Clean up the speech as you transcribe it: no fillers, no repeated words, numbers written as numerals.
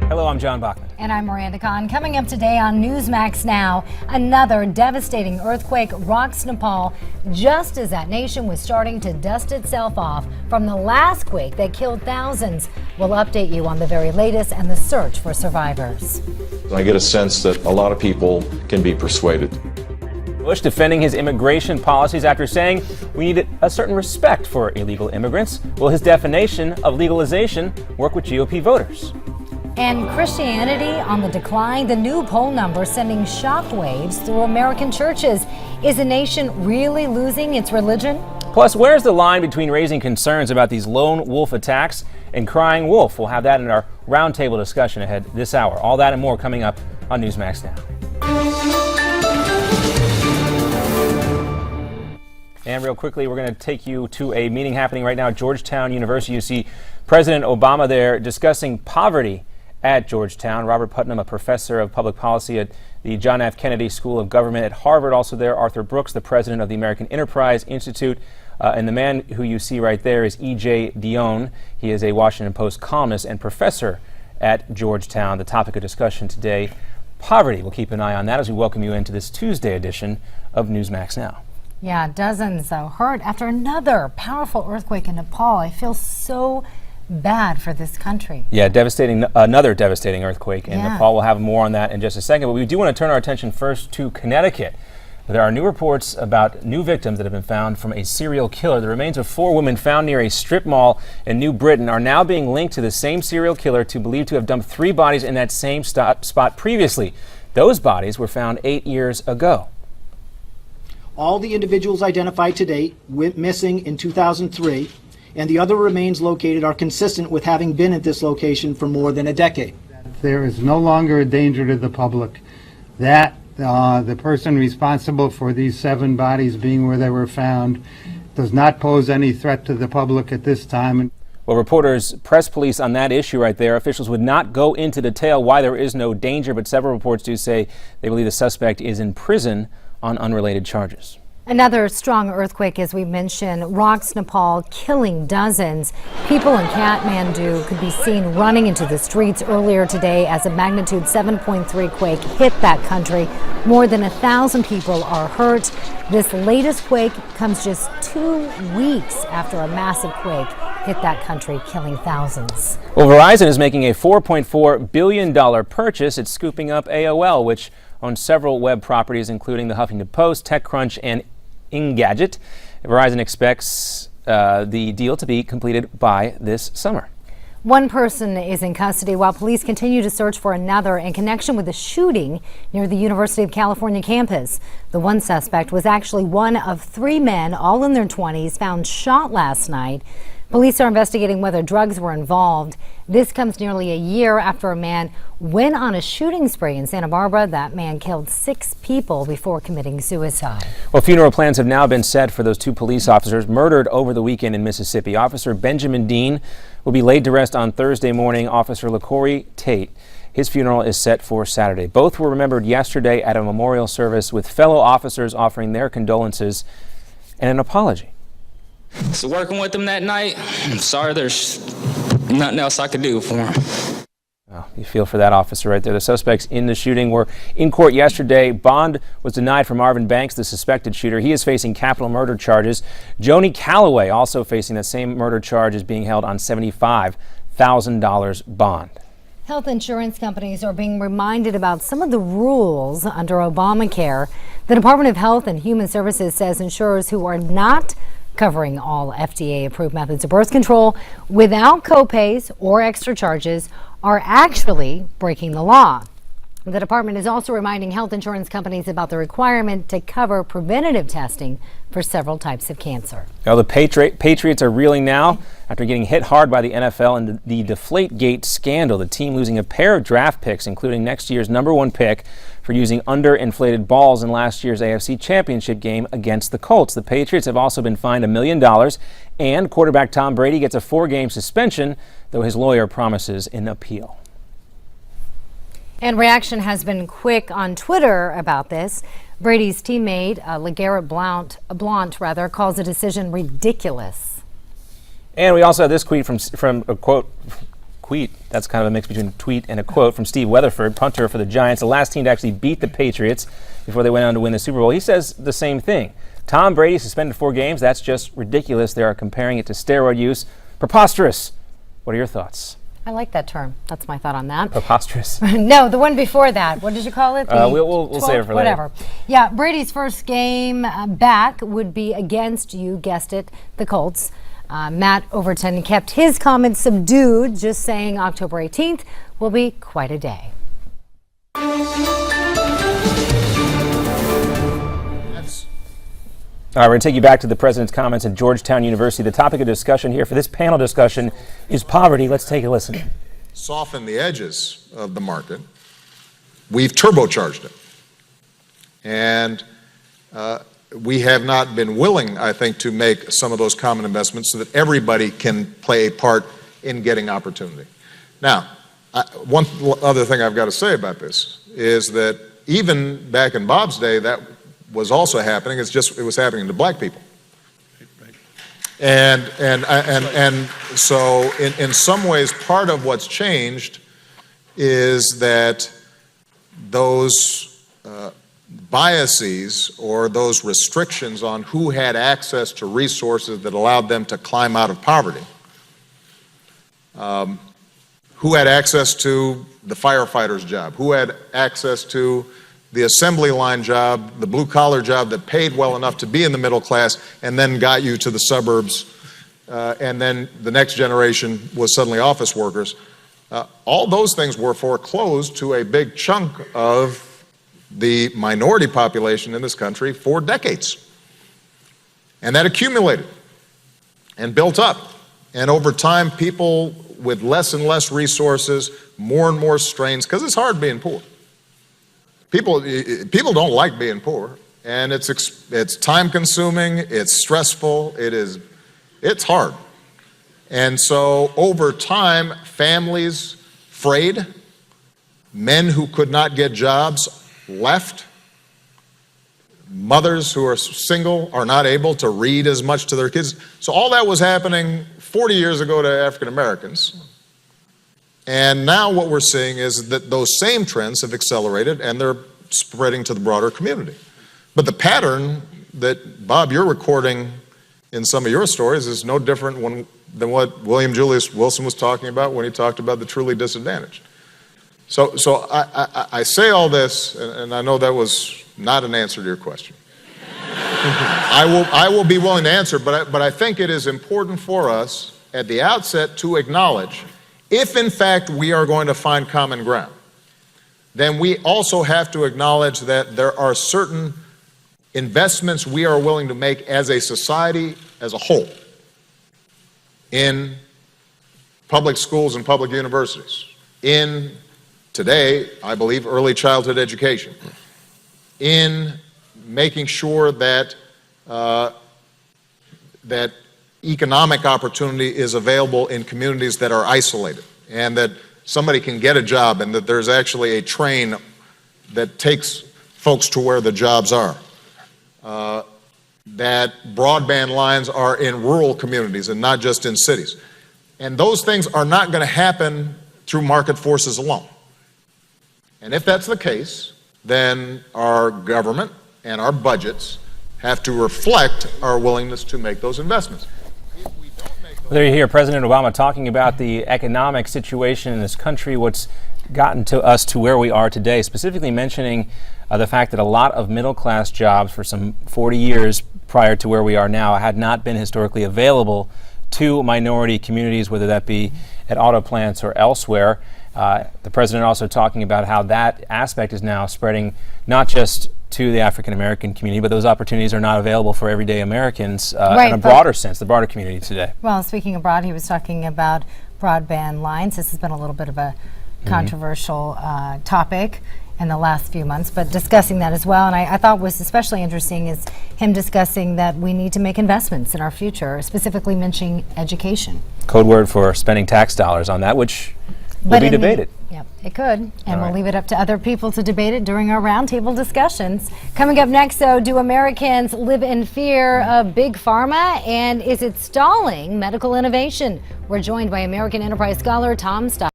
Hello, I'm John Bachman. And I'm Miranda Kahn. Coming up today on Newsmax Now, another devastating earthquake rocks Nepal just as that nation was starting to dust itself off from the last quake that killed thousands. We'll update you on the very latest and the search for survivors. I get a sense that a lot of people can be persuaded. Bush defending his immigration policies after saying we need a certain respect for illegal immigrants. Will his definition of legalization work with GOP voters? And Christianity on the decline, the new poll numbers sending shockwaves through American churches. Is the nation really losing its religion? Plus, where's the line between raising concerns about these lone wolf attacks and crying wolf? We'll have that in our roundtable discussion ahead this hour. All that and more coming up on Newsmax Now. And real quickly, we're going to take you to a meeting happening right now at Georgetown University. You see President Obama there discussing poverty at Georgetown. Robert Putnam, a professor of public policy at the John F. Kennedy School of Government at Harvard. Also there, Arthur Brooks, the president of the American Enterprise Institute. And the man who you see right there is E.J. Dionne. He is a Washington Post columnist and professor at Georgetown. The topic of discussion today, poverty. We'll keep an eye on that as we welcome you into this Tuesday edition of Newsmax Now. Yeah, dozens hurt after another powerful earthquake in Nepal. I feel so bad for this country. Yeah, another devastating earthquake in Nepal. We'll have more on that in just a second, but we do want to turn our attention first to Connecticut. There are new reports about new victims that have been found from a serial killer. The remains of 4 women found near a strip mall in New Britain are now being linked to the same serial killer believed to have dumped 3 bodies in that same spot previously. Those bodies were found 8 years ago. All the individuals identified to date went missing in 2003, and the other remains located are consistent with having been at this location for more than a decade. There is no longer a danger to the public. That the person responsible for these 7 bodies being where they were found does not pose any threat to the public at this time. Well, reporters press police on that issue right there. Officials would not go into detail why there is no danger, but several reports do say they believe the suspect is in prison on unrelated charges. Another strong earthquake, as we mentioned, rocks Nepal, killing dozens. People in Kathmandu could be seen running into the streets earlier today as a magnitude 7.3 quake hit that country. More than 1,000 people are hurt. This latest quake comes just 2 weeks after a massive quake hit that country, killing thousands. Well, Verizon is making a $4.4 billion purchase. It's scooping up AOL, which owns several web properties, including the Huffington Post, TechCrunch, and Engadget. Verizon expects the deal to be completed by this summer. One person is in custody while police continue to search for another in connection with a shooting near the University of California campus. The one suspect was actually one of 3 men, all in their 20s, found shot last night. Police are investigating whether drugs were involved. This comes nearly a year after a man went on a shooting spree in Santa Barbara. That man killed 6 people before committing suicide. Well, funeral plans have now been set for those 2 police officers murdered over the weekend in Mississippi. Officer Benjamin Dean will be laid to rest on Thursday morning. Officer LaCorey Tate, his funeral is set for Saturday. Both were remembered yesterday at a memorial service with fellow officers offering their condolences and an apology. So working with them that night, I'm sorry there's nothing else I could do for him. Oh, you feel for that officer right there. The suspects in the shooting were in court yesterday. Bond was denied for Marvin Banks, the suspected shooter. He is facing capital murder charges. Joni Calloway, also facing the same murder charge, is being held on $75,000 bond. Health insurance companies are being reminded about some of the rules under Obamacare. The Department of Health and Human Services says insurers who are not covering all FDA-approved methods of birth control without copays or extra charges are actually breaking the law. The department is also reminding health insurance companies about the requirement to cover preventative testing for several types of cancer. Now, the Patriots are reeling now after getting hit hard by the NFL in the Deflategate scandal. The team losing a pair of draft picks, including next year's #1 pick, for using underinflated balls in last year's AFC Championship game against the Colts. The Patriots have also been fined $1 million, and quarterback Tom Brady gets a 4-game suspension, though his lawyer promises an appeal. And reaction has been quick on Twitter about this. Brady's teammate, LeGarrette Blount, calls the decision ridiculous. And we also have this tweet from tweet. That's kind of a mix between a tweet and a quote from Steve Weatherford, punter for the Giants, the last team to actually beat the Patriots before they went on to win the Super Bowl. He says the same thing. Tom Brady suspended 4 games. That's just ridiculous. They are comparing it to steroid use. Preposterous. What are your thoughts? I like that term. That's my thought on that. Preposterous. No, the one before that. What did you call it? We'll save it for later. Whatever. Yeah, Brady's first game back would be against, you guessed it, the Colts. Matt Overton kept his comments subdued, just saying October 18th will be quite a day. All right, we're going to take you back to the president's comments at Georgetown University. The topic of discussion here for this panel discussion is poverty. Let's take a listen. Soften the edges of the market. We've turbocharged it. And we have not been willing, I think, to make some of those common investments so that everybody can play a part in getting opportunity. Now, one other thing I've got to say about this is that even back in Bob's day, that was also happening. It's just it was happening to black people. And so in some ways, part of what's changed is that those biases or those restrictions on who had access to resources that allowed them to climb out of poverty, who had access to the firefighter's job, who had access to the assembly line job, the blue-collar job that paid well enough to be in the middle class and then got you to the suburbs, and then the next generation was suddenly office workers. All those things were foreclosed to a big chunk of the minority population in this country for decades. And that accumulated and built up. And over time, people with less and less resources, more and more strains, because it's hard being poor. People don't like being poor, and it's time-consuming, it's stressful, it's hard. And so over time, families frayed, men who could not get jobs left, mothers who are single are not able to read as much to their kids. So all that was happening 40 years ago to African Americans. And now what we're seeing is that those same trends have accelerated and they're spreading to the broader community. But the pattern that, Bob, you're recording in some of your stories is no different than what William Julius Wilson was talking about when he talked about the truly disadvantaged. So I say all this, and I know that was not an answer to your question. I will be willing to answer, but I think it is important for us at the outset to acknowledge if, in fact, we are going to find common ground, then we also have to acknowledge that there are certain investments we are willing to make as a society as a whole in public schools and public universities, in, today, I believe, early childhood education, in making sure that that economic opportunity is available in communities that are isolated, and that somebody can get a job, and that there's actually a train that takes folks to where the jobs are. That broadband lines are in rural communities and not just in cities. And those things are not going to happen through market forces alone. And if that's the case, then our government and our budgets have to reflect our willingness to make those investments. There you hear President Obama talking about the economic situation in this country, what's gotten to us to where we are today, specifically mentioning the fact that a lot of middle-class jobs for some 40 years prior to where we are now had not been historically available to minority communities, whether that be at auto plants or elsewhere. The president also talking about how that aspect is now spreading not just to the African American community, but those opportunities are not available for everyday Americans in a broader sense, the broader community today. Well, speaking of broad, he was talking about broadband lines. This has been a little bit of a controversial topic in the last few months, but discussing that as well. And I thought was especially interesting is him discussing that we need to make investments in our future, specifically mentioning education. Code word for spending tax dollars on that, which will be debated. Yep, it could. And All we'll right. leave it up to other people to debate it during our roundtable discussions. Coming up next, though, do Americans live in fear of big pharma? And is it stalling medical innovation? We're joined by American enterprise scholar Tom Stock.